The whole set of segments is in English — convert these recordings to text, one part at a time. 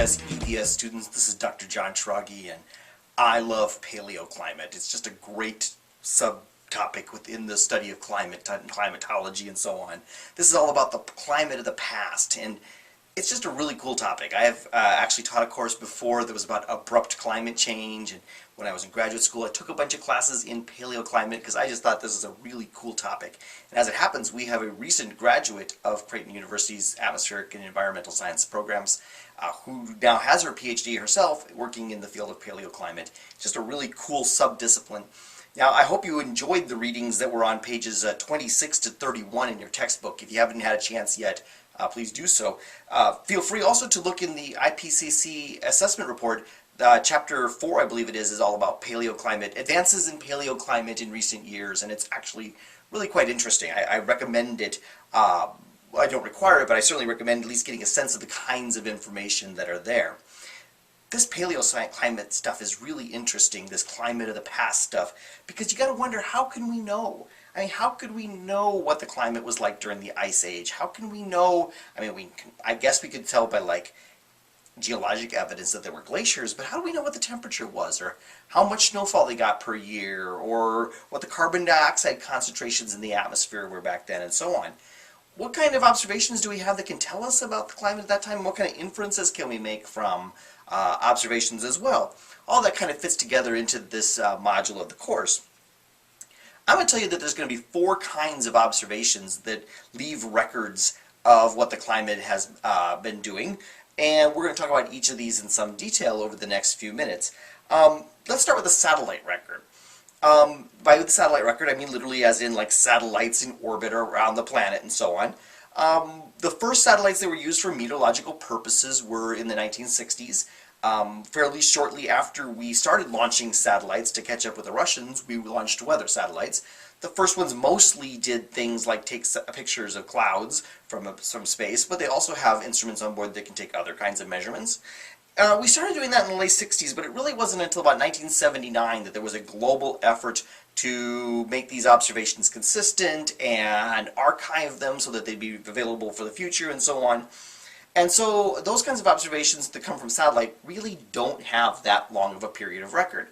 ATS EVS students, this is Dr. John Schrage, and I love paleoclimate. It's just a great subtopic within the study of climate and climatology and so on. This is all about the climate of the past, and it's just a really cool topic. I have actually taught a course before that was about abrupt climate change, and when I was in graduate school I took a bunch of classes in paleoclimate because I just thought this is a really cool topic. And as it happens, we have a recent graduate of Creighton University's Atmospheric and Environmental Science programs who now has her PhD herself working in the field of paleoclimate. It's just a really cool subdiscipline. Now, I hope you enjoyed the readings that were on pages 26 to 31 in your textbook. If you haven't had a chance yet, please do so. Feel free also to look in the IPCC assessment report. Chapter 4, I believe it is all about paleoclimate, advances in paleoclimate in recent years, and it's actually really quite interesting. I recommend it. I don't require it, but I certainly recommend at least getting a sense of the kinds of information that are there. This paleoclimate stuff is really interesting, this climate of the past stuff, because you got to wonder, how can we know? I mean, how could we know what the climate was like during the Ice Age? How can we know? I mean, I guess we could tell by like geologic evidence that there were glaciers, but how do we know what the temperature was, or how much snowfall they got per year, or what the carbon dioxide concentrations in the atmosphere were back then, and so on? What kind of observations do we have that can tell us about the climate at that time? What kind of inferences can we make from observations as well? All that kind of fits together into this module of the course. I'm going to tell you that there's going to be 4 kinds of observations that leave records of what the climate has been doing, and we're going to talk about each of these in some detail over the next few minutes. Let's start with the satellite record. By the satellite record, I mean literally as in like satellites in orbit around the planet and so on. The first satellites that were used for meteorological purposes were in the 1960s. Fairly shortly after we started launching satellites to catch up with the Russians, we launched weather satellites. The first ones mostly did things like take pictures of clouds from space, but they also have instruments on board that can take other kinds of measurements. We started doing that in the late 60s, but it really wasn't until about 1979 that there was a global effort to make these observations consistent and archive them so that they'd be available for the future and so on. And so those kinds of observations that come from satellite really don't have that long of a period of record.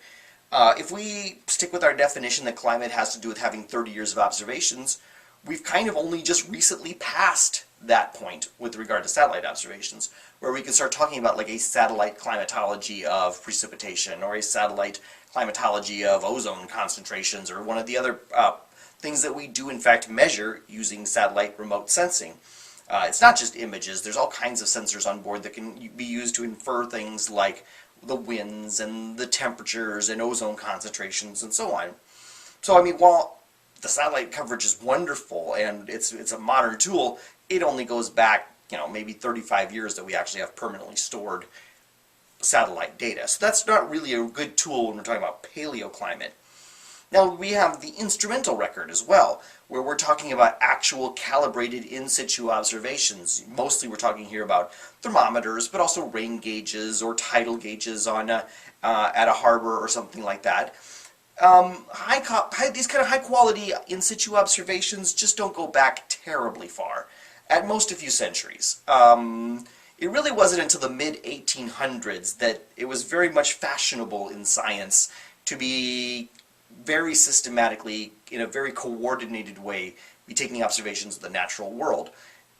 If we stick with our definition that climate has to do with having 30 years of observations, we've kind of only just recently passed that point with regard to satellite observations, where we can start talking about like a satellite climatology of precipitation, or a satellite climatology of ozone concentrations, or one of the other things that we do in fact measure using satellite remote sensing. It's not just images, there's all kinds of sensors on board that can be used to infer things like the winds and the temperatures and ozone concentrations and so on. So I mean, while the satellite coverage is wonderful and it's a modern tool, it only goes back, maybe 35 years that we actually have permanently stored satellite data. So that's not really a good tool when we're talking about paleoclimate. Now we have the instrumental record as well, where we're talking about actual calibrated in situ observations. Mostly we're talking here about thermometers, but also rain gauges or tidal gauges on at a harbor or something like that. These kind of high quality in situ observations just don't go back terribly far, at most a few centuries. It really wasn't until the mid-1800s that it was very much fashionable in science to be very systematically, in a very coordinated way, be taking observations of the natural world.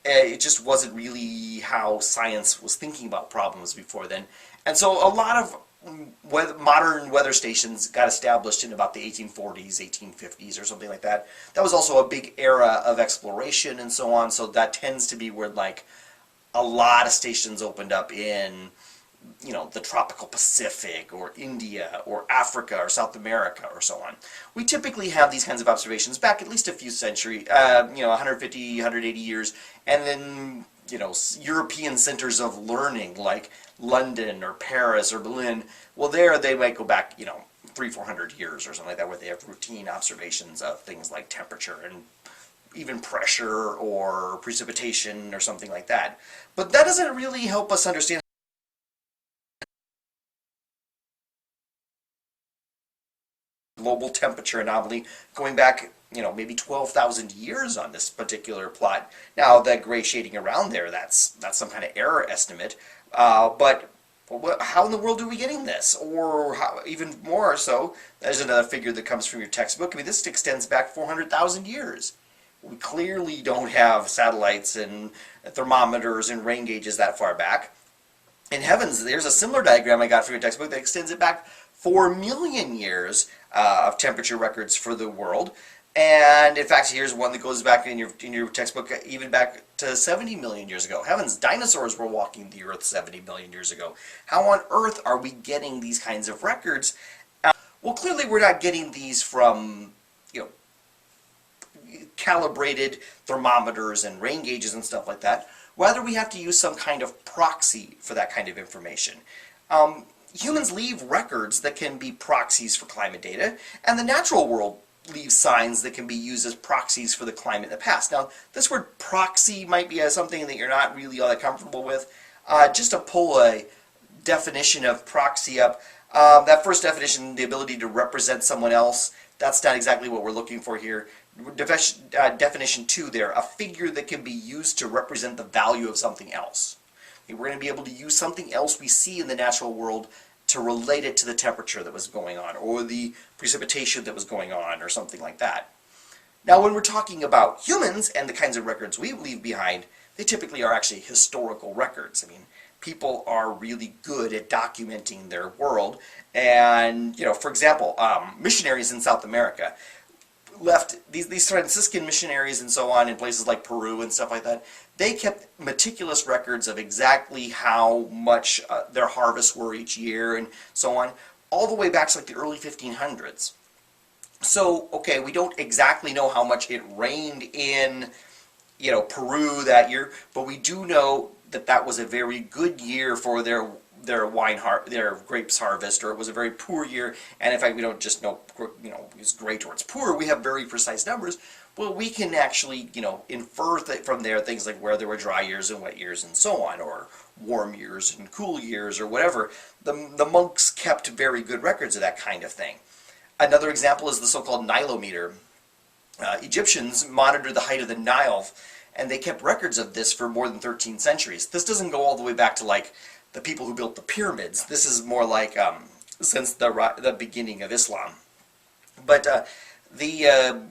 It just wasn't really how science was thinking about problems before then. And so a lot of modern weather stations got established in about the 1840s, 1850s, or something like that. That was also a big era of exploration and so on, so that tends to be where like a lot of stations opened up in the tropical Pacific, or India, or Africa, or South America, or so on. We typically have these kinds of observations back at least a few centuries, 150, 180 years, and then, European centers of learning like London, or Paris, or Berlin, well there they might go back, 300-400 years or something like that, where they have routine observations of things like temperature and even pressure or precipitation or something like that. But that doesn't really help us understand global temperature anomaly going back, maybe 12,000 years on this particular plot. Now, the gray shading around there, that's some kind of error estimate, but Well, how in the world are we getting this? Or how, even more so, there's another figure that comes from your textbook. I mean, this extends back 400,000 years. We clearly don't have satellites and thermometers and rain gauges that far back. In heavens, there's a similar diagram I got from your textbook that extends it back 4 million years of temperature records for the world. And in fact, here's one that goes back in your textbook even back to 70 million years ago. Heavens, dinosaurs were walking the Earth 70 million years ago. How on earth are we getting these kinds of records? Well, clearly we're not getting these from, calibrated thermometers and rain gauges and stuff like that. Rather, we have to use some kind of proxy for that kind of information. Humans leave records that can be proxies for climate data, and the natural world leaves signs that can be used as proxies for the climate in the past. Now, this word proxy might be something that you're not really all that comfortable with. Just to pull a definition of proxy up, that first definition, the ability to represent someone else, that's not exactly what we're looking for here. Definition 2 there, a figure that can be used to represent the value of something else. Okay, we're going to be able to use something else we see in the natural world to relate it to the temperature that was going on, or the precipitation that was going on, or something like that. Now, when we're talking about humans and the kinds of records we leave behind, they typically are actually historical records. I mean, people are really good at documenting their world, and, for example, missionaries in South America left these Franciscan missionaries and so on in places like Peru and stuff like that. They kept meticulous records of exactly how much their harvests were each year and so on, all the way back to like the early 1500s. So, okay, we don't exactly know how much it rained in, Peru that year, but we do know that that was a very good year for their grapes harvest, or it was a very poor year. And in fact, we don't just know, it's great or it's poor. We have very precise numbers. Well, we can actually, infer from there things like where there were dry years and wet years and so on, or warm years and cool years, or whatever. The monks kept very good records of that kind of thing. Another example is the so-called Nilometer. Egyptians monitored the height of the Nile, and they kept records of this for more than 13 centuries. This doesn't go all the way back to like the people who built the pyramids. This is more like since the beginning of Islam. But the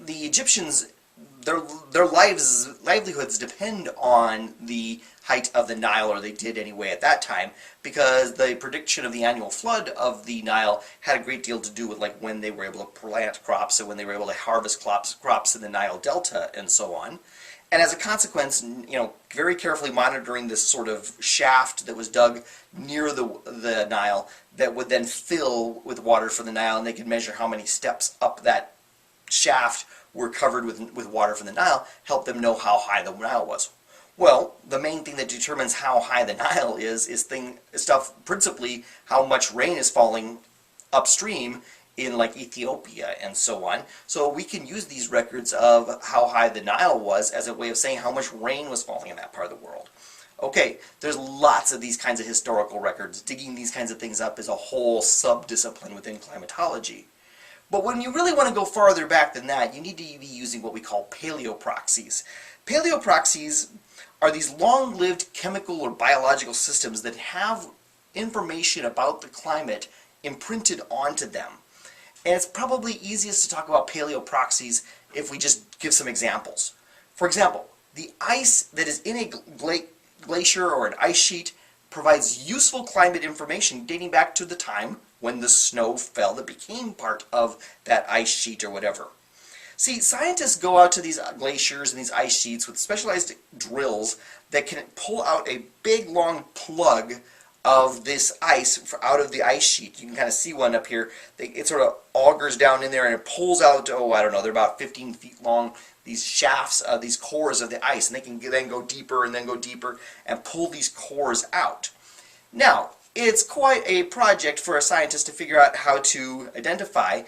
Egyptians, their livelihoods depend on the height of the Nile, or they did anyway at that time, because the prediction of the annual flood of the Nile had a great deal to do with like when they were able to plant crops and when they were able to harvest crops in the Nile Delta and so on. And as a consequence, very carefully monitoring this sort of shaft that was dug near the Nile that would then fill with water from the Nile, and they could measure how many steps up that shaft were covered with water from the Nile, helped them know how high the Nile was. Well, the main thing that determines how high the Nile is stuff, principally how much rain is falling upstream in like Ethiopia and so on. So we can use these records of how high the Nile was as a way of saying how much rain was falling in that part of the world. Okay, there's lots of these kinds of historical records. Digging these kinds of things up is a whole sub-discipline within climatology. But when you really want to go farther back than that, you need to be using what we call paleoproxies. Paleoproxies are these long-lived chemical or biological systems that have information about the climate imprinted onto them. And it's probably easiest to talk about paleoproxies if we just give some examples. For example, the ice that is in a glacier or an ice sheet provides useful climate information dating back to the time when the snow fell that became part of that ice sheet or whatever. See, scientists go out to these glaciers and these ice sheets with specialized drills that can pull out a big long plug of this ice out of the ice sheet. You can kind of see one up here. It sort of augers down in there and it pulls out, I don't know, they're about 15 feet long, these shafts, these cores of the ice, and they can then go deeper and then go deeper and pull these cores out. Now, it's quite a project for a scientist to figure out how to identify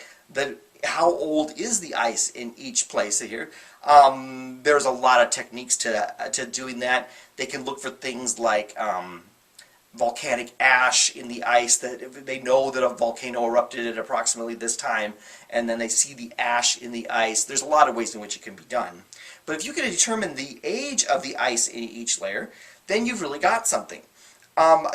how old is the ice in each place here. There's a lot of techniques to doing that. They can look for things like volcanic ash in the ice, that they know that a volcano erupted at approximately this time, and then they see the ash in the ice. There's a lot of ways in which it can be done. But if you can determine the age of the ice in each layer, then you've really got something.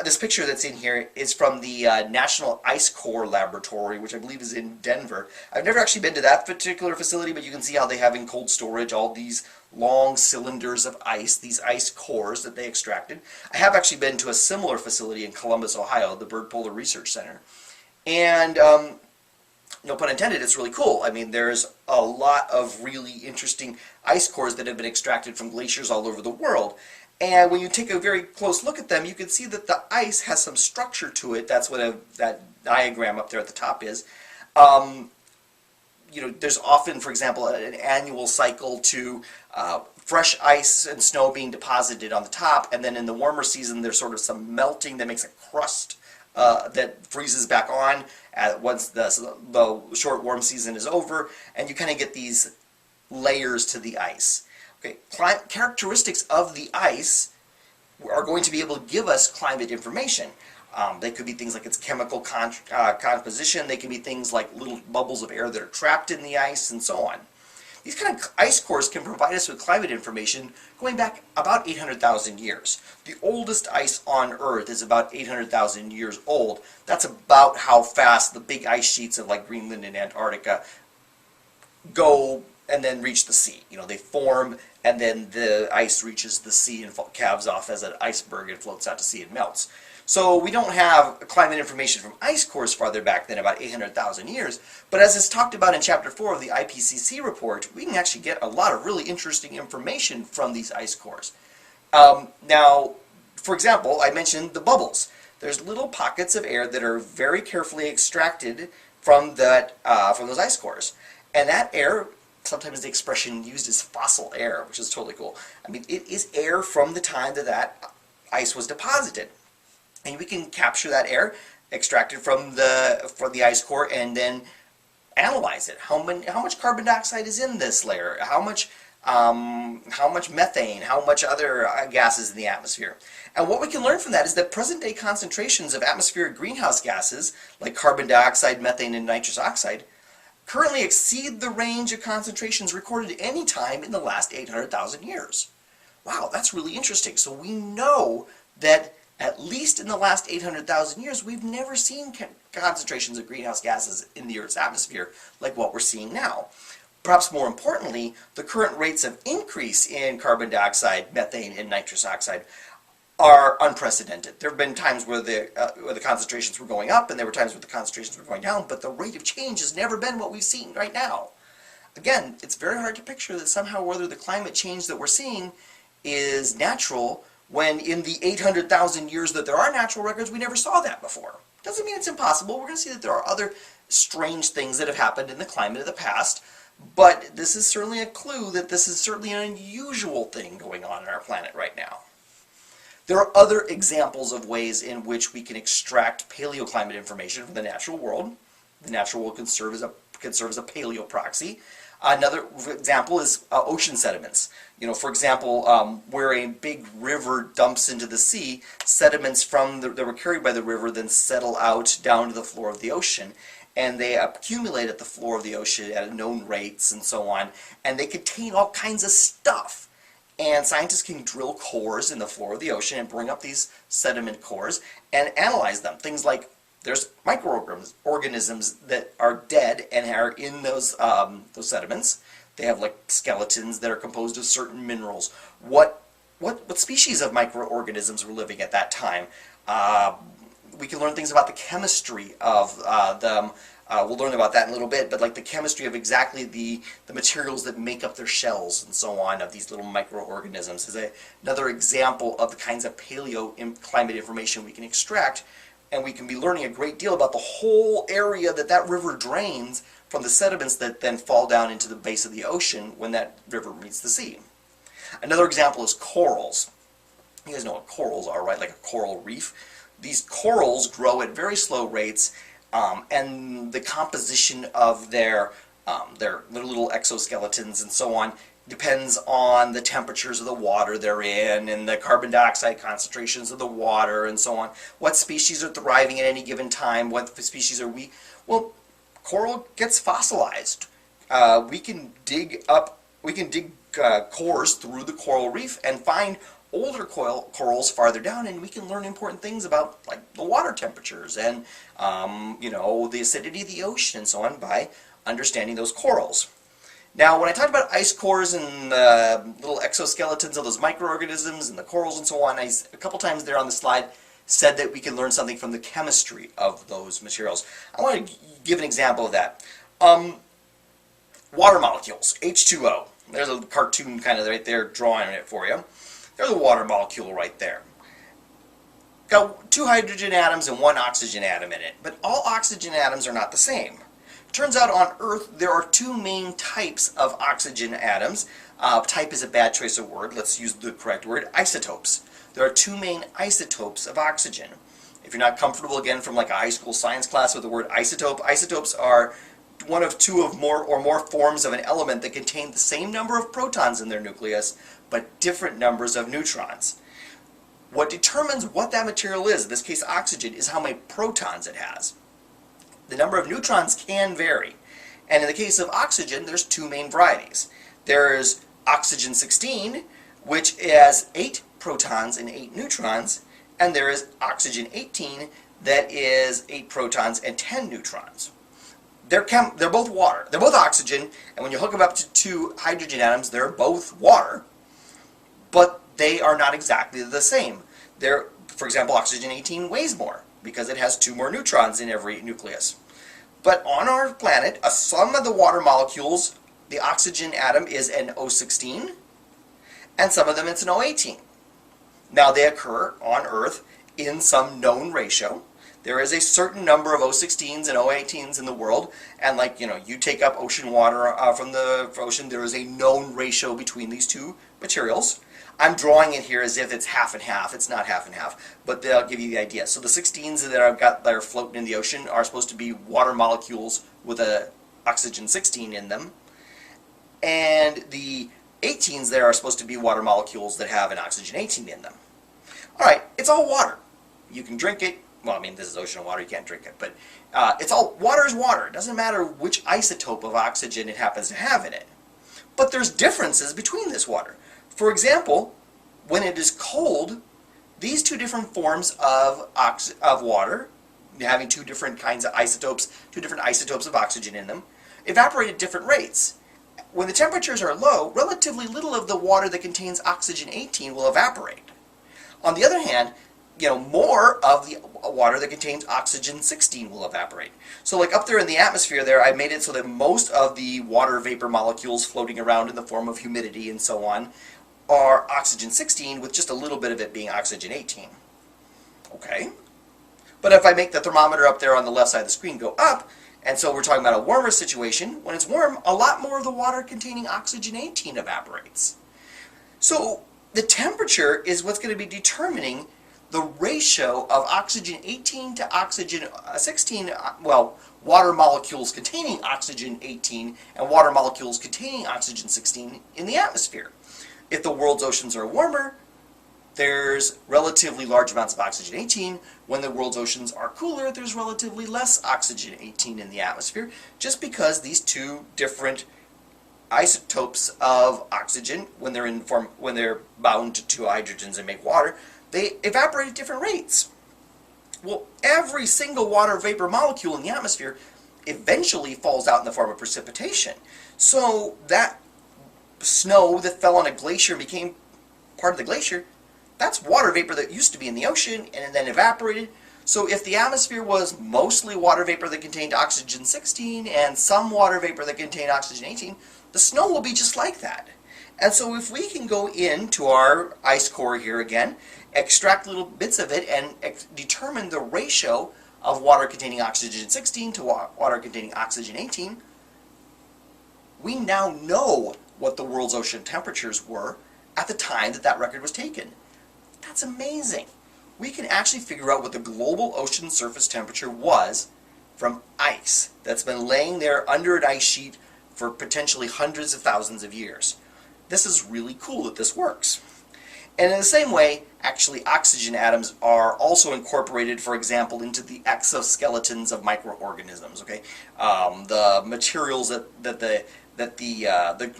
This picture that's in here is from the National Ice Core Laboratory, which I believe is in Denver. I've never actually been to that particular facility, but you can see how they have in cold storage all these long cylinders of ice, these ice cores that they extracted. I have actually been to a similar facility in Columbus, Ohio, the Bird Polar Research Center. And no pun intended, it's really cool. I mean, there's a lot of really interesting ice cores that have been extracted from glaciers all over the world. And when you take a very close look at them, you can see that the ice has some structure to it. That's what that diagram up there at the top is. You know, there's often, for example, an annual cycle to fresh ice and snow being deposited on the top, and then in the warmer season, there's sort of some melting that makes a crust that freezes back on once the short warm season is over, and you kind of get these layers to the ice. Okay. Characteristics of the ice are going to be able to give us climate information. They could be things like its chemical composition. They can be things like little bubbles of air that are trapped in the ice, and so on. These kind of ice cores can provide us with climate information going back about 800,000 years. The oldest ice on Earth is about 800,000 years old. That's about how fast the big ice sheets of like Greenland and Antarctica go and then reach the sea. You know, they form and then the ice reaches the sea and calves off as an iceberg and floats out to sea and melts. So we don't have climate information from ice cores farther back than about 800,000 years, but as is talked about in Chapter 4 of the IPCC report, we can actually get a lot of really interesting information from these ice cores. Now, for example, I mentioned the bubbles. There's little pockets of air that are very carefully extracted from those ice cores. And that air, sometimes the expression used is fossil air, which is totally cool. I mean, it is air from the time that ice was deposited. And we can capture that air, extract it from the ice core, and then analyze it. How much carbon dioxide is in this layer? How much methane? How much other gases in the atmosphere? And what we can learn from that is that present-day concentrations of atmospheric greenhouse gases, like carbon dioxide, methane, and nitrous oxide, currently exceed the range of concentrations recorded at any time in the last 800,000 years. Wow, that's really interesting. So we know that at least in the last 800,000 years, we've never seen concentrations of greenhouse gases in the Earth's atmosphere like what we're seeing now. Perhaps more importantly, the current rates of increase in carbon dioxide, methane, and nitrous oxide are unprecedented. There have been times where the concentrations were going up, and there were times where the concentrations were going down, but the rate of change has never been what we've seen right now. Again, it's very hard to picture that somehow whether the climate change that we're seeing is natural, when in the 800,000 years that there are natural records, we never saw that before. Doesn't mean it's impossible. We're going to see that there are other strange things that have happened in the climate of the past, but this is certainly a clue that this is certainly an unusual thing going on our planet right now. There are other examples of ways in which we can extract paleoclimate information from the natural world. The natural world can serve as a paleoproxy. Another example is ocean sediments. You know, for example, where a big river dumps into the sea, sediments that were carried by the river then settle out down to the floor of the ocean, and they accumulate at the floor of the ocean at known rates and so on, and they contain all kinds of stuff. And scientists can drill cores in the floor of the ocean and bring up these sediment cores and analyze them. Things like there's microorganisms that are dead and are in those sediments. They have like skeletons that are composed of certain minerals. What species of microorganisms were living at that time? We can learn things about the chemistry of them. We'll learn about that in a little bit, but like the chemistry of exactly the materials that make up their shells and so on of these little microorganisms is another example of the kinds of paleoclimate information we can extract. And we can be learning a great deal about the whole area that river drains from the sediments that then fall down into the base of the ocean when that river meets the sea. Another example is corals. You guys know what corals are, right? Like a coral reef. These corals grow at very slow rates, and the composition of their little exoskeletons and so on depends on the temperatures of the water they're in and the carbon dioxide concentrations of the water and so on. What species are thriving at any given time? What species are weak? Well, coral gets fossilized. We can dig cores through the coral reef and find older corals farther down, and we can learn important things about like the water temperatures and you know, the acidity of the ocean and so on by understanding those corals. Now, when I talked about ice cores and little exoskeletons of those microorganisms and the corals and so on, I, a couple times there on the slide, said that we can learn something from the chemistry of those materials. I want to give an example of that. Water molecules, H2O. There's a cartoon kind of right there drawing it for you. There's a water molecule right there. Got 2 hydrogen atoms and 1 oxygen atom in it, but all oxygen atoms are not the same. Turns out on Earth there are 2 main types of oxygen atoms. Type is a bad choice of word. Let's use the correct word, isotopes. There are 2 main isotopes of oxygen. If you're not comfortable again from like a high school science class with the word isotope, isotopes are one of 2 of more forms of an element that contain the same number of protons in their nucleus, but different numbers of neutrons. What determines what that material is, in this case oxygen, is how many protons it has. The number of neutrons can vary. And in the case of oxygen, there's 2 main varieties. There's oxygen-16, which has 8 protons and 8 neutrons, and there is oxygen-18 that is 8 protons and 10 neutrons. They're both water. They're both oxygen, and when you hook them up to 2 hydrogen atoms, they're both water, but they are not exactly the same. For example, oxygen-18 weighs more because it has 2 more neutrons in every nucleus. But on our planet, some of the water molecules, the oxygen atom is an O16, and some of them it's an O18. Now they occur on Earth in some known ratio. There is a certain number of O16s and O18s in the world, and like, you know, you take up ocean water from the ocean, there is a known ratio between these 2 materials. I'm drawing it here as if it's half and half. It's not half and half, but they'll give you the idea. So the 16s that I've got that are floating in the ocean are supposed to be water molecules with a oxygen 16 in them, and the 18s there are supposed to be water molecules that have an oxygen 18 in them. All right, it's all water. You can drink it. Well, I mean, this is ocean water. You can't drink it, but it's all water is water. It doesn't matter which isotope of oxygen it happens to have in it. But there's differences between this water. For example, when it is cold, these 2 different forms of water, having 2 different kinds of isotopes, 2 different isotopes of oxygen in them, evaporate at different rates. When the temperatures are low, relatively little of the water that contains oxygen-18 will evaporate. On the other hand, you know, more of the water that contains oxygen-16 will evaporate. So like up there in the atmosphere there, I made it so that most of the water vapor molecules floating around in the form of humidity and so on are oxygen-16, with just a little bit of it being oxygen-18. Okay? But if I make the thermometer up there on the left side of the screen go up, and so we're talking about a warmer situation, when it's warm, a lot more of the water containing oxygen-18 evaporates. So the temperature is what's going to be determining the ratio of oxygen-18 to oxygen-16, well, water molecules containing oxygen-18 and water molecules containing oxygen-16 in the atmosphere. If the world's oceans are warmer, there's relatively large amounts of oxygen-18. When the world's oceans are cooler, there's relatively less oxygen-18 in the atmosphere, just because these 2 different isotopes of oxygen, when they're bound to 2 hydrogens and make water, they evaporate at different rates. Well, every single water vapor molecule in the atmosphere eventually falls out in the form of precipitation. So that snow that fell on a glacier and became part of the glacier, that's water vapor that used to be in the ocean and then evaporated. So if the atmosphere was mostly water vapor that contained oxygen-16 and some water vapor that contained oxygen-18, the snow will be just like that. And so if we can go into our ice core here again, extract little bits of it and determine the ratio of water containing oxygen-16 to water containing oxygen-18, we now know what the world's ocean temperatures were at the time that that record was taken. That's amazing. We can actually figure out what the global ocean surface temperature was from ice that's been laying there under an ice sheet for potentially hundreds of thousands of years. This is really cool that this works. And in the same way, actually oxygen atoms are also incorporated, for example, into the exoskeletons of microorganisms. Okay, the materials that the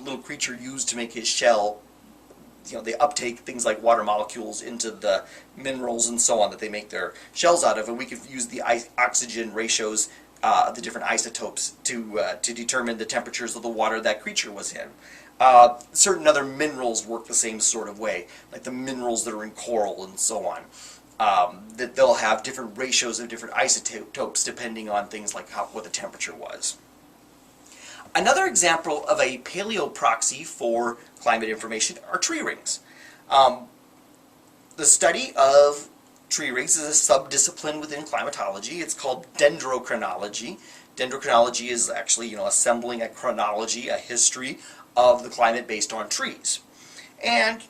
little creature used to make his shell they uptake things like water molecules into the minerals and so on that they make their shells out of, and we could use the oxygen ratios, the different isotopes, to determine the temperatures of the water that creature was in. Certain other minerals work the same sort of way, like the minerals that are in coral and so on. That they'll have different ratios of different isotopes depending on things like what the temperature was. Another example of a paleoproxy for climate information are tree rings. The study of tree rings is a subdiscipline within climatology. It's called dendrochronology. Dendrochronology is actually, assembling a chronology, a history of the climate based on trees. And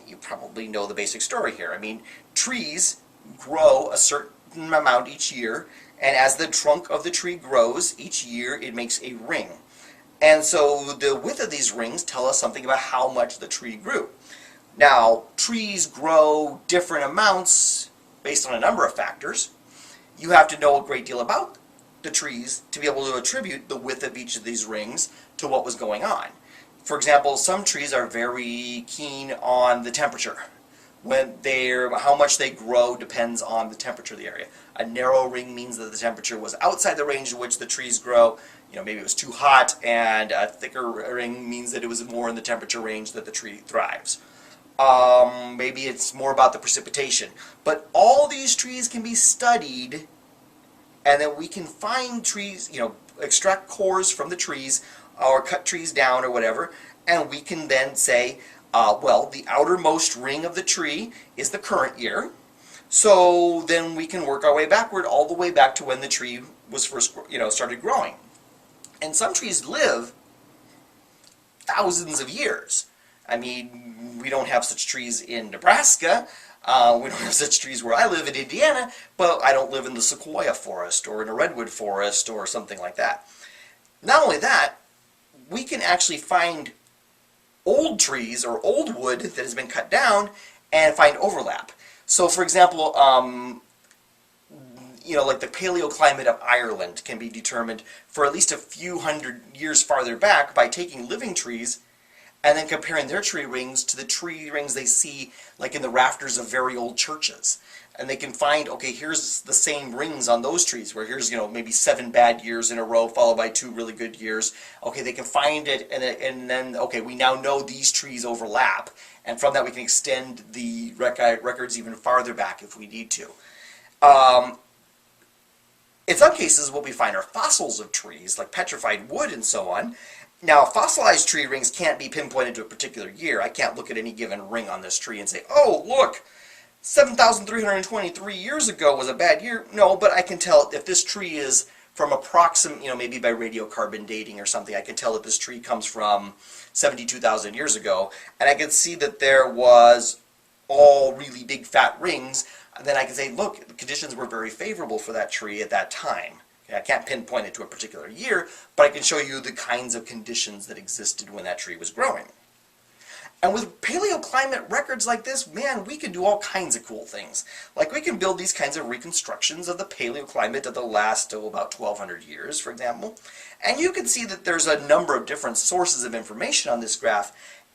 you probably know the basic story here. I mean, trees grow a certain amount each year, and as the trunk of the tree grows each year, it makes a ring. And so the width of these rings tell us something about how much the tree grew. Now, trees grow different amounts based on a number of factors. You have to know a great deal about the trees to be able to attribute the width of each of these rings to what was going on. For example, some trees are very keen on the temperature. How much they grow depends on the temperature of the area. A narrow ring means that the temperature was outside the range in which the trees grow. Maybe it was too hot, and a thicker ring means that it was more in the temperature range that the tree thrives. Maybe it's more about the precipitation. But all these trees can be studied, and then we can find trees, extract cores from the trees, or cut trees down or whatever, and we can then say, well, the outermost ring of the tree is the current year, so then we can work our way backward all the way back to when the tree was first, started growing. And some trees live thousands of years. I mean, we don't have such trees in Nebraska. We don't have such trees where I live in Indiana, but I don't live in the sequoia forest or in a redwood forest or something like that. Not only that, we can actually find old trees or old wood that has been cut down and find overlap. So, for example, like the paleoclimate of Ireland can be determined for at least a few hundred years farther back by taking living trees and then comparing their tree rings to the tree rings they see like in the rafters of very old churches. And they can find, okay, here's the same rings on those trees, where here's, maybe 7 bad years in a row followed by 2 really good years. Okay, they can find it, and then, okay, we now know these trees overlap. And from that we can extend the records even farther back if we need to. In some cases, what we find are fossils of trees, like petrified wood and so on. Now, fossilized tree rings can't be pinpointed to a particular year. I can't look at any given ring on this tree and say, oh, look, 7,323 years ago was a bad year. No, but I can tell if this tree is from approximate, maybe by radiocarbon dating or something, I can tell that this tree comes from 72,000 years ago, and I can see that there was all really big fat rings, and then I can say, look, the conditions were very favorable for that tree at that time. Okay, I can't pinpoint it to a particular year, but I can show you the kinds of conditions that existed when that tree was growing. And with paleoclimate records like this, man, we can do all kinds of cool things. Like we can build these kinds of reconstructions of the paleoclimate of the last, about 1,200 years, for example. And you can see that there's a number of different sources of information on this graph,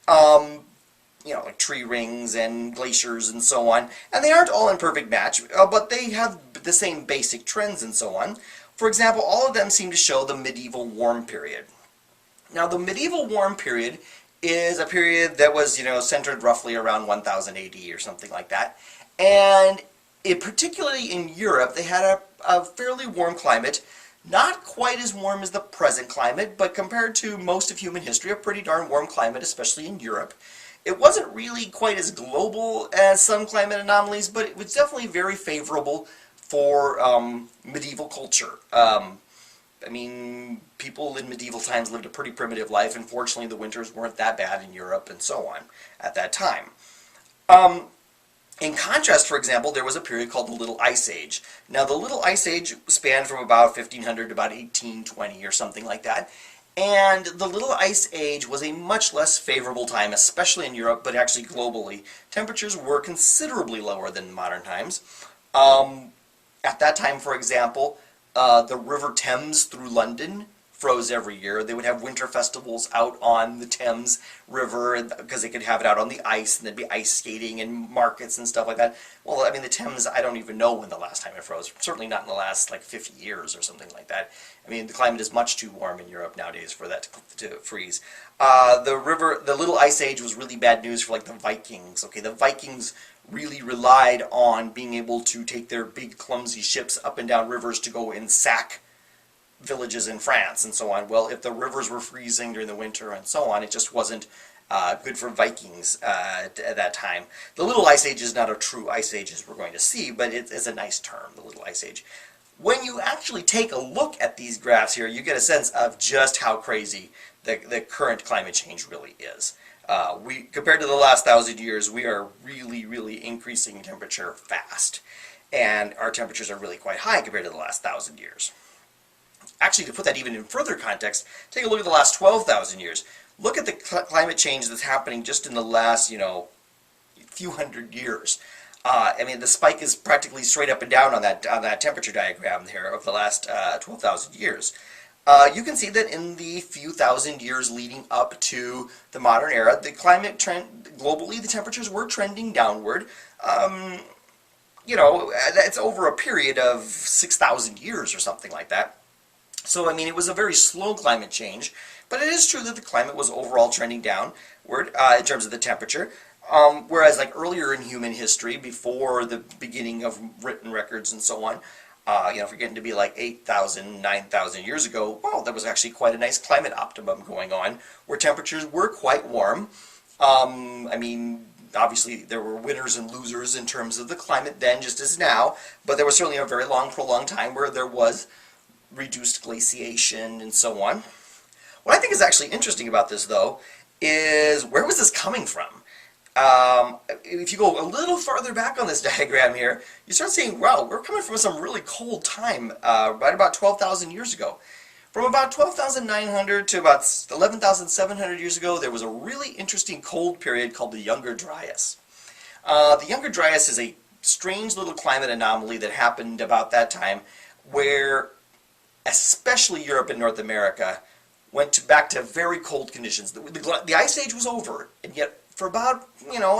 like tree rings and glaciers and so on. And they aren't all in perfect match, but they have the same basic trends and so on. For example, all of them seem to show the medieval warm period. Now, the medieval warm period is a period that was, centered roughly around 1000 AD or something like that. And particularly in Europe, they had a fairly warm climate. Not quite as warm as the present climate, but compared to most of human history, a pretty darn warm climate, especially in Europe. It wasn't really quite as global as some climate anomalies, but it was definitely very favorable for medieval culture. I mean, people in medieval times lived a pretty primitive life, and fortunately the winters weren't that bad in Europe and so on at that time. In contrast, for example, there was a period called the Little Ice Age. Now, the Little Ice Age spanned from about 1500 to about 1820 or something like that. And the Little Ice Age was a much less favorable time, especially in Europe, but actually globally. Temperatures were considerably lower than modern times. At that time, for example, the River Thames through London froze every year. They would have winter festivals out on the Thames River because they could have it out on the ice, and there'd be ice skating and markets and stuff like that. Well, I mean, the Thames, I don't even know when the last time it froze. Certainly not in the last like 50 years or something like that. I mean, the climate is much too warm in Europe nowadays for that to freeze. The Little Ice Age was really bad news for like the Vikings. Okay, the Vikings really relied on being able to take their big clumsy ships up and down rivers to go and sack villages in France and so on. Well, if the rivers were freezing during the winter and so on, it just wasn't good for Vikings at that time. The Little Ice Age is not a true ice age as we're going to see, but it's a nice term, the Little Ice Age. When you actually take a look at these graphs here, you get a sense of just how crazy the current climate change really is. Compared to the last 1,000 years, we are really, really increasing temperature fast. And our temperatures are really quite high compared to the last 1,000 years. Actually, to put that even in further context, take a look at the last 12,000 years. Look at the climate change that's happening just in the last, few hundred years. I mean, the spike is practically straight up and down on that temperature diagram there of the last 12,000 years. You can see that in the few thousand years leading up to the modern era, the climate trend, globally, the temperatures were trending downward. It's over a period of 6,000 years or something like that. So, I mean, it was a very slow climate change, but it is true that the climate was overall trending downward in terms of the temperature. Whereas, like earlier in human history, before the beginning of written records and so on, if you're getting to be like 8,000, 9,000 years ago, well, there was actually quite a nice climate optimum going on, where temperatures were quite warm. I mean, obviously there were winners and losers in terms of the climate then, just as now, but there was certainly a very long, prolonged time where there was reduced glaciation and so on. What I think is actually interesting about this, though, is where was this coming from? If you go a little farther back on this diagram here, you start seeing, wow, we're coming from some really cold time, right about 12,000 years ago. From about 12,900 to about 11,700 years ago, there was a really interesting cold period called the Younger Dryas. The Younger Dryas is a strange little climate anomaly that happened about that time, where especially Europe and North America went back to very cold conditions. The Ice Age was over, and yet for about,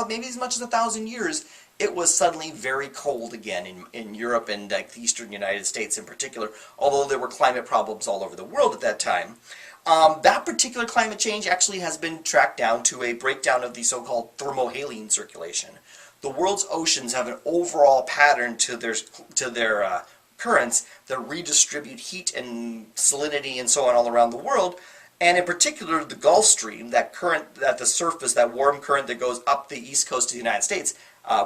maybe as much as 1,000 years, it was suddenly very cold again in Europe and like the eastern United States in particular, although there were climate problems all over the world at that time. That particular climate change actually has been tracked down to a breakdown of the so-called Thermohaline Circulation. The world's oceans have an overall pattern to their currents that redistribute heat and salinity and so on all around the world. And in particular, the Gulf Stream, that current at the surface, that warm current that goes up the east coast of the United States,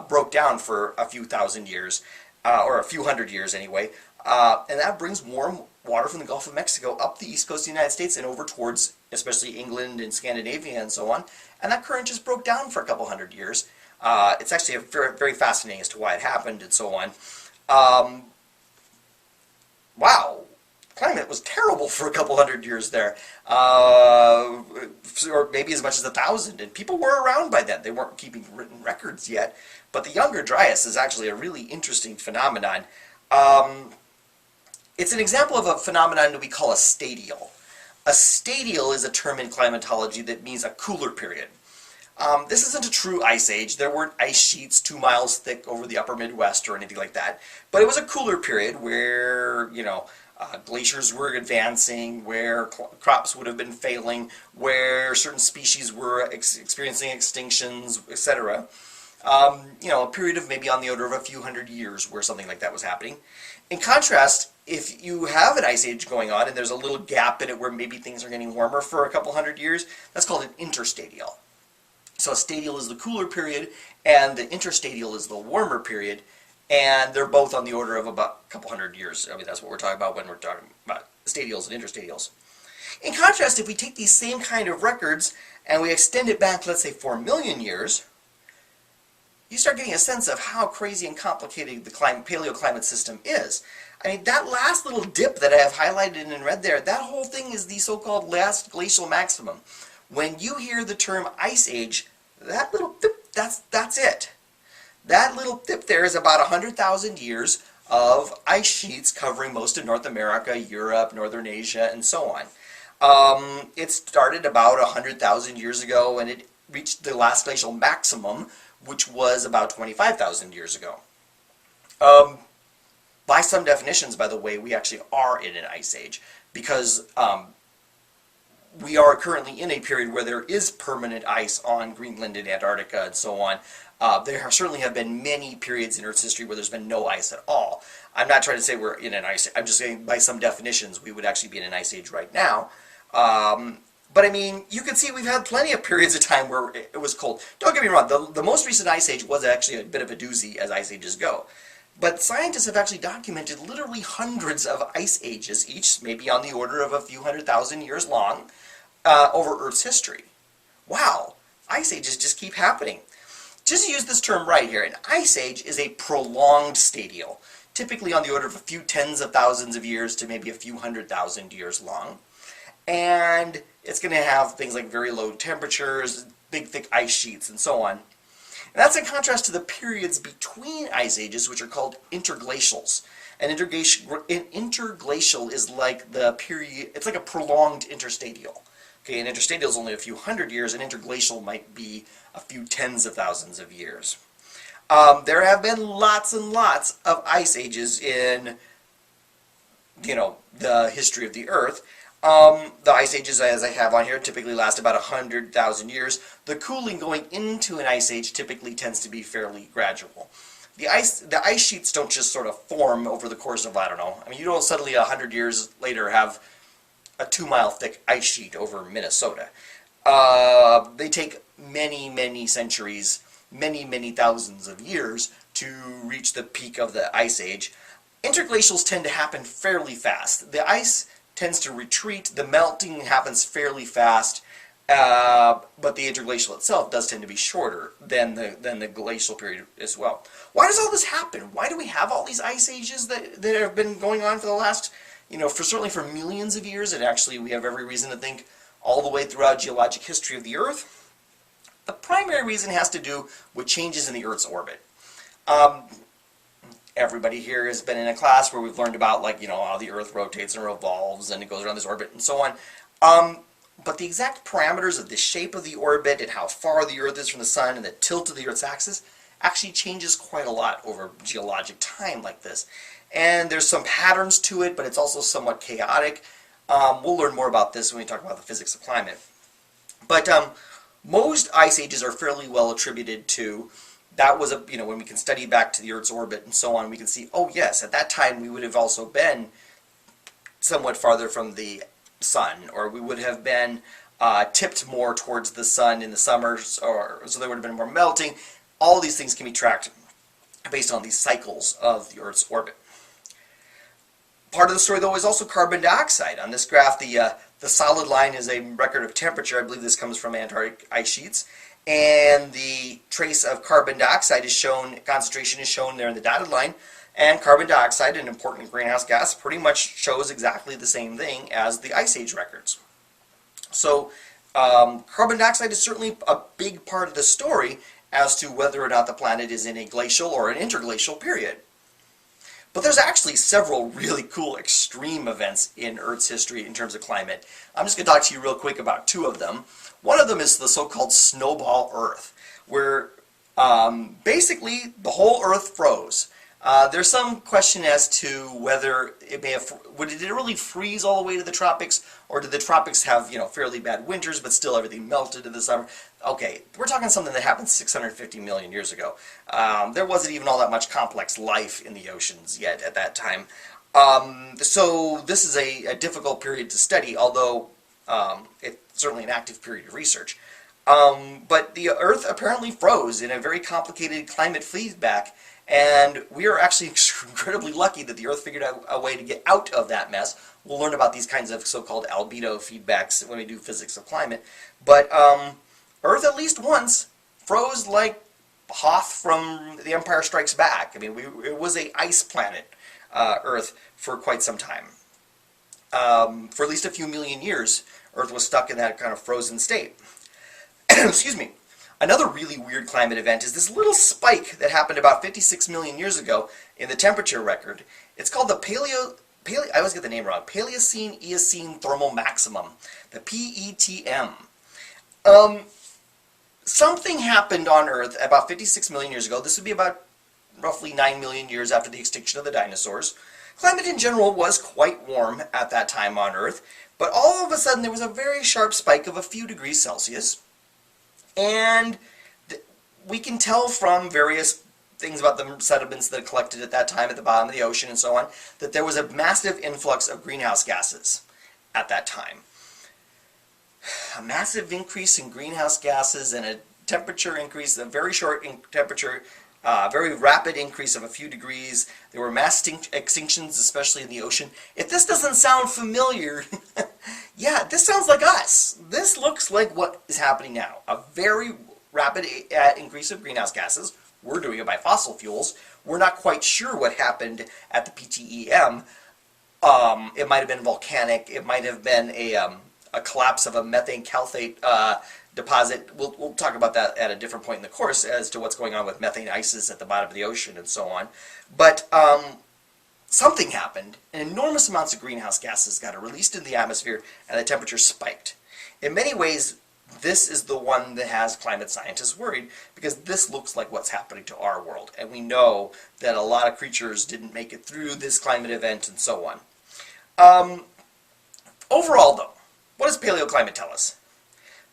broke down for a few thousand years, or a few hundred years anyway. And that brings warm water from the Gulf of Mexico up the east coast of the United States and over towards, especially England and Scandinavia and so on. And that current just broke down for a couple hundred years. It's actually very, very fascinating as to why it happened and so on. Wow, climate was terrible for a couple hundred years there, or maybe as much as 1,000, and people were around by then. They weren't keeping written records yet, but the Younger Dryas is actually a really interesting phenomenon. It's an example of a phenomenon that we call a stadial. A stadial is a term in climatology that means a cooler period. This isn't a true ice age. There weren't ice sheets 2 miles thick over the upper Midwest or anything like that. But it was a cooler period where, glaciers were advancing, where crops would have been failing, where certain species were experiencing extinctions, etc. A period of maybe on the order of a few hundred years where something like that was happening. In contrast, if you have an ice age going on and there's a little gap in it where maybe things are getting warmer for a couple hundred years, that's called an interstadial. So a stadial is the cooler period, and the interstadial is the warmer period, and they're both on the order of about a couple hundred years. I mean, that's what we're talking about when we're talking about stadials and interstadials. In contrast, if we take these same kind of records and we extend it back, let's say, 4 million years, you start getting a sense of how crazy and complicated the paleoclimate system is. I mean, that last little dip that I have highlighted in red there, that whole thing is the so-called last glacial maximum. When you hear the term ice age, that little dip, that's it. That little dip there is about 100,000 years of ice sheets covering most of North America, Europe, Northern Asia, and so on. It started about 100,000 years ago, and it reached the last glacial maximum, which was about 25,000 years ago. By some definitions, by the way, we actually are in an ice age, because we are currently in a period where there is permanent ice on Greenland and Antarctica and so on. There certainly have been many periods in Earth's history where there's been no ice at all. I'm not trying to say we're in an ice age. I'm just saying by some definitions we would actually be in an ice age right now. But I mean, you can see we've had plenty of periods of time where it was cold. Don't get me wrong, the most recent ice age was actually a bit of a doozy as ice ages go. But scientists have actually documented literally hundreds of ice ages, each maybe on the order of a few 100,000 years long, over Earth's history. Wow, ice ages just keep happening. Just to use this term right here, an ice age is a prolonged stadial, typically on the order of a few tens of thousands of years to maybe a few 100,000 years long. And it's going to have things like very low temperatures, big thick ice sheets, and so on. And that's in contrast to the periods between ice ages, which are called interglacials. An interglacial is like the period, it's like a prolonged interstadial. Okay, an interstadial is only a few hundred years, an interglacial might be a few tens of thousands of years. There have been lots and lots of ice ages in, the history of the Earth. The ice ages, as I have on here, typically last about 100,000 years. The cooling going into an ice age typically tends to be fairly gradual. The ice sheets don't just sort of form over the course of, I don't know, I mean, you don't suddenly 100 years later have a 2-mile thick ice sheet over Minnesota. They take many, many centuries, many, many thousands of years to reach the peak of the ice age. Interglacials tend to happen fairly fast. The ice tends to retreat, the melting happens fairly fast, but the interglacial itself does tend to be shorter than the glacial period as well. Why does all this happen? Why do we have all these ice ages that have been going on for the last, certainly for millions of years, and actually we have every reason to think all the way throughout geologic history of the Earth? The primary reason has to do with changes in the Earth's orbit. Everybody here has been in a class where we've learned about, how the Earth rotates and revolves and it goes around this orbit and so on. But the exact parameters of the shape of the orbit and how far the Earth is from the Sun and the tilt of the Earth's axis actually changes quite a lot over geologic time like this. And there's some patterns to it, but it's also somewhat chaotic. We'll learn more about this when we talk about the physics of climate. But most ice ages are fairly well attributed to, that was when we can study back to the Earth's orbit and so on, we can see, oh yes, at that time we would have also been somewhat farther from the Sun, or we would have been tipped more towards the Sun in the summers, or so there would have been more melting. All these things can be tracked based on these cycles of the Earth's orbit. Part of the story, though, is also carbon dioxide. On this graph, the solid line is a record of temperature. I believe this comes from Antarctic ice sheets. And the trace of carbon dioxide is shown, concentration is shown there in the dotted line. And carbon dioxide, an important greenhouse gas, pretty much shows exactly the same thing as the ice age records. So carbon dioxide is certainly a big part of the story as to whether or not the planet is in a glacial or an interglacial period. But there's actually several really cool extreme events in Earth's history in terms of climate. I'm just going to talk to you real quick about two of them. One of them is the so-called Snowball Earth, where basically the whole Earth froze. There's some question as to whether it may have, did it really freeze all the way to the tropics, or did the tropics have, fairly bad winters, but still everything melted in the summer? Okay, we're talking something that happened 650 million years ago. There wasn't even all that much complex life in the oceans yet at that time. So this is a difficult period to study, although it's certainly an active period of research. But the Earth apparently froze in a very complicated climate feedback. And we are actually incredibly lucky that the Earth figured out a way to get out of that mess. We'll learn about these kinds of so-called albedo feedbacks when we do physics of climate. But Earth at least once froze like Hoth from The Empire Strikes Back. I mean, it was an ice planet, Earth, for quite some time. For at least a few million years, Earth was stuck in that kind of frozen state. Excuse me. Another really weird climate event is this little spike that happened about 56 million years ago in the temperature record. It's called the I always get the name wrong, Paleocene-Eocene thermal maximum, the PETM. Something happened on Earth about 56 million years ago. This would be about roughly 9 million years after the extinction of the dinosaurs. Climate in general was quite warm at that time on Earth, but all of a sudden there was a very sharp spike of a few degrees Celsius, and we can tell from various things about the sediments that collected at that time at the bottom of the ocean and so on, that there was a massive influx of greenhouse gases at that time. A massive increase in greenhouse gases and a temperature increase, a very short temperature, very rapid increase of a few degrees. There were mass extinctions, especially in the ocean. If this doesn't sound familiar, yeah, this sounds like us. This looks like what is happening now. A very rapid increase of greenhouse gases. We're doing it by fossil fuels. We're not quite sure what happened at the PTEM. It might have been volcanic. It might have been a collapse of a methane calthate deposit. We'll talk about that at a different point in the course as to what's going on with methane ices at the bottom of the ocean and so on. But something happened, and enormous amounts of greenhouse gases got released in the atmosphere, and the temperature spiked. In many ways, this is the one that has climate scientists worried, because this looks like what's happening to our world, and we know that a lot of creatures didn't make it through this climate event and so on. Overall, though, what does paleoclimate tell us?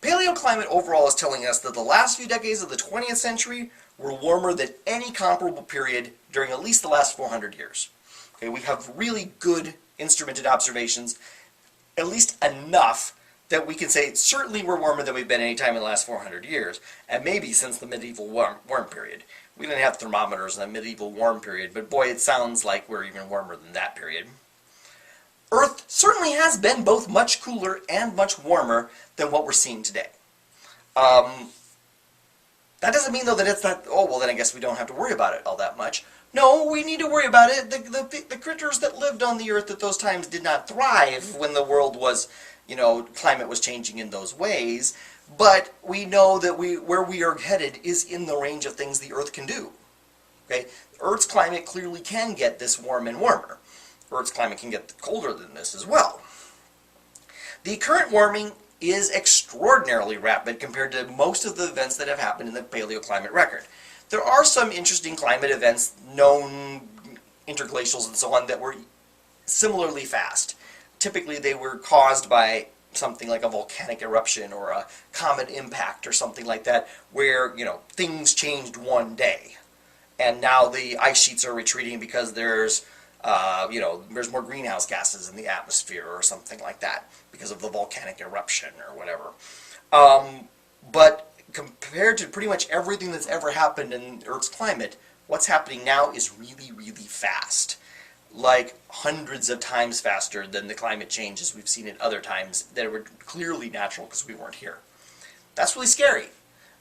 Paleoclimate overall is telling us that the last few decades of the 20th century were warmer than any comparable period during at least the last 400 years. Okay, we have really good instrumented observations, at least enough that we can say certainly we're warmer than we've been any time in the last 400 years, and maybe since the medieval warm period. We didn't have thermometers in the medieval warm period, but boy, it sounds like we're even warmer than that period. Earth certainly has been both much cooler and much warmer than what we're seeing today. That doesn't mean, though, that it's not, oh, well, then I guess we don't have to worry about it all that much. No, we need to worry about it. The critters that lived on the Earth at those times did not thrive when the world was, you know, climate was changing in those ways. But we know that where we are headed is in the range of things the Earth can do. Okay? Earth's climate clearly can get this warm and warmer. Earth's climate can get colder than this as well. The current warming is extraordinarily rapid compared to most of the events that have happened in the paleoclimate record. There are some interesting climate events, known interglacials and so on, that were similarly fast. Typically they were caused by something like a volcanic eruption or a comet impact or something like that, where, you know, things changed one day. And now the ice sheets are retreating because there's there's more greenhouse gases in the atmosphere or something like that because of the volcanic eruption or whatever. But compared to pretty much everything that's ever happened in Earth's climate, what's happening now is really, really fast. Like hundreds of times faster than the climate changes we've seen at other times that were clearly natural because we weren't here. That's really scary.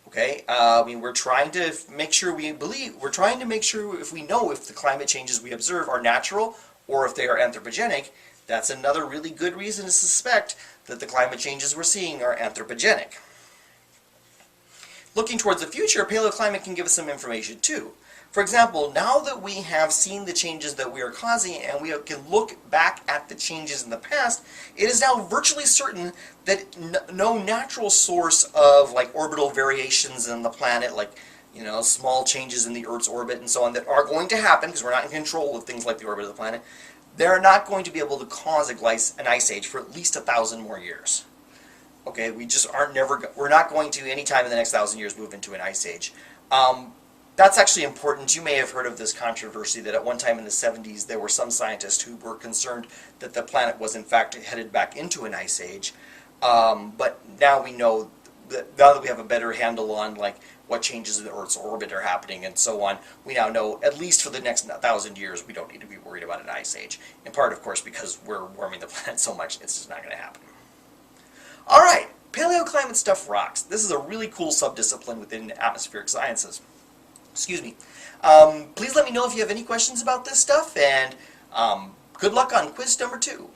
Okay, I mean, we're trying to make sure we're trying to make sure if we know if the climate changes we observe are natural or if they are anthropogenic. That's another really good reason to suspect that the climate changes we're seeing are anthropogenic. Looking towards the future, paleoclimate can give us some information too. For example, now that we have seen the changes that we are causing and we can look back at the changes in the past, it is now virtually certain that no natural source of like orbital variations in the planet, like, you know, small changes in the Earth's orbit and so on, that are going to happen because we're not in control of things like the orbit of the planet, they're not going to be able to cause an ice age for at least 1,000 more years. Okay, we just we're not going to anytime in the next 1,000 years move into an ice age. That's actually important. You may have heard of this controversy that at one time in the 70s there were some scientists who were concerned that the planet was in fact headed back into an ice age. But now we know that now that we have a better handle on like what changes in the Earth's orbit are happening and so on, we now know at least for the next 1,000 years we don't need to be worried about an ice age. In part, of course, because we're warming the planet so much, it's just not going to happen. All right, paleoclimate stuff rocks. This is a really cool subdiscipline within atmospheric sciences. Excuse me. Please let me know if you have any questions about this stuff, and good luck on quiz number 2.